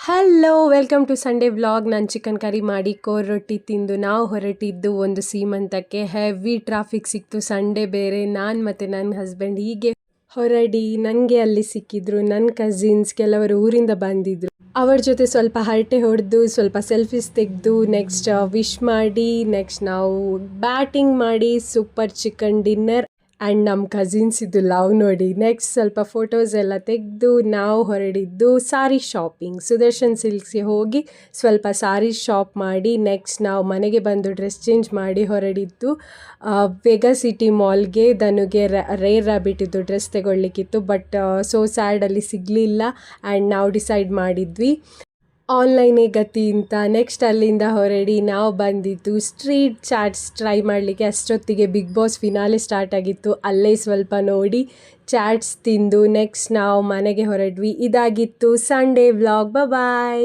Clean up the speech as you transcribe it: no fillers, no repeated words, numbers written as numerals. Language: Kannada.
Hello welcome to Sunday vlog. ನಾನು ಚಿಕನ್ ಕರಿ ಮಾಡಿ ಕೋರ್ ರೊಟ್ಟಿ ತಿಂದು ನಾವು ಹೊರಟಿದ್ದು ಒಂದು ಸೀಮಂತಕ್ಕೆ. ಹೆವಿ ಟ್ರಾಫಿಕ್ ಸಿಕ್ತು, ಸಂಡೇ ಬೇರೆ. ನಾನು ಮತ್ತು ನನ್ನ ಹಸ್ಬೆಂಡ್ ಹೀಗೆ ಹೊರಡಿ ನನಗೆ ಅಲ್ಲಿ ಸಿಕ್ಕಿದ್ರು ನನ್ನ ಕಸಿನ್ಸ್, ಕೆಲವರು ಊರಿಂದ ಬಂದಿದ್ರು. ಅವ್ರ ಜೊತೆ ಸ್ವಲ್ಪ ಹರಟೆ ಹೊಡೆದು ಸ್ವಲ್ಪ ಸೆಲ್ಫೀಸ್ ತೆಗೆದು ನೆಕ್ಸ್ಟ್ ವಿಶ್ ಮಾಡಿ ನೆಕ್ಸ್ಟ್ ನಾವು ಬ್ಯಾಟಿಂಗ್ ಮಾಡಿ ಸೂಪರ್ ಚಿಕನ್ ಡಿನ್ನರ್ ಆ್ಯಂಡ್ ನಮ್ಮ ಕಸಿನ್ಸ್ ಇದು ಲವ್ ನೋಡಿ. ನೆಕ್ಸ್ಟ್ ಸ್ವಲ್ಪ ಫೋಟೋಸ್ ಎಲ್ಲ ತೆಗೆದು ನಾವು ಹೊರಡಿದ್ದು ಸಾರಿ ಶಾಪಿಂಗ್. ಸುದರ್ಶನ್ ಸಿಲ್ಕ್ಸ್ಗೆ ಹೋಗಿ ಸ್ವಲ್ಪ ಸಾರಿ ಶಾಪ್ ಮಾಡಿ ನೆಕ್ಸ್ಟ್ ನಾವು ಮನೆಗೆ ಬಂದು ಡ್ರೆಸ್ ಚೇಂಜ್ ಮಾಡಿ ಹೊರಡಿದ್ದು ವೆಗಾ ಸಿಟಿ ಮಾಲ್ಗೆ. ಧನುಗೆ ರೇರ್ ರ್ಯಾಬಿಟ್ಟಿದ್ದು ಡ್ರೆಸ್ ತಗೊಳ್ಳಿಕ್ಕಿತ್ತು, ಬಟ್ ಸೋ ಸ್ಯಾಡಲ್ಲಿ ಸಿಗಲಿಲ್ಲ ಆ್ಯಂಡ್ ನಾವು ಡಿಸೈಡ್ ಮಾಡಿದ್ವಿ ಆನ್ಲೈನೇ ಗತಿ ಅಂತ. ನೆಕ್ಸ್ಟ್ ಅಲ್ಲಿಂದ ಹೊರಡಿ ನಾವು ಬಂದಿದ್ದು ಸ್ಟ್ರೀಟ್ ಚಾಟ್ಸ್ ಟ್ರೈ ಮಾಡಲಿಕ್ಕೆ. ಅಷ್ಟೊತ್ತಿಗೆ ಬಿಗ್ ಬಾಸ್ ಫಿನಾಲೆ ಸ್ಟಾರ್ಟ್ ಆಗಿತ್ತು, ಅಲ್ಲೇ ಸ್ವಲ್ಪ ನೋಡಿ ಚಾಟ್ಸ್ ತಿಂದು ನೆಕ್ಸ್ಟ್ ನಾವು ಮನೆಗೆ ಹೊರಡ್ವಿ. ಇದಾಗಿತ್ತು ಸಂಡೇ ವ್ಲಾಗ್. ಬಾಯ್.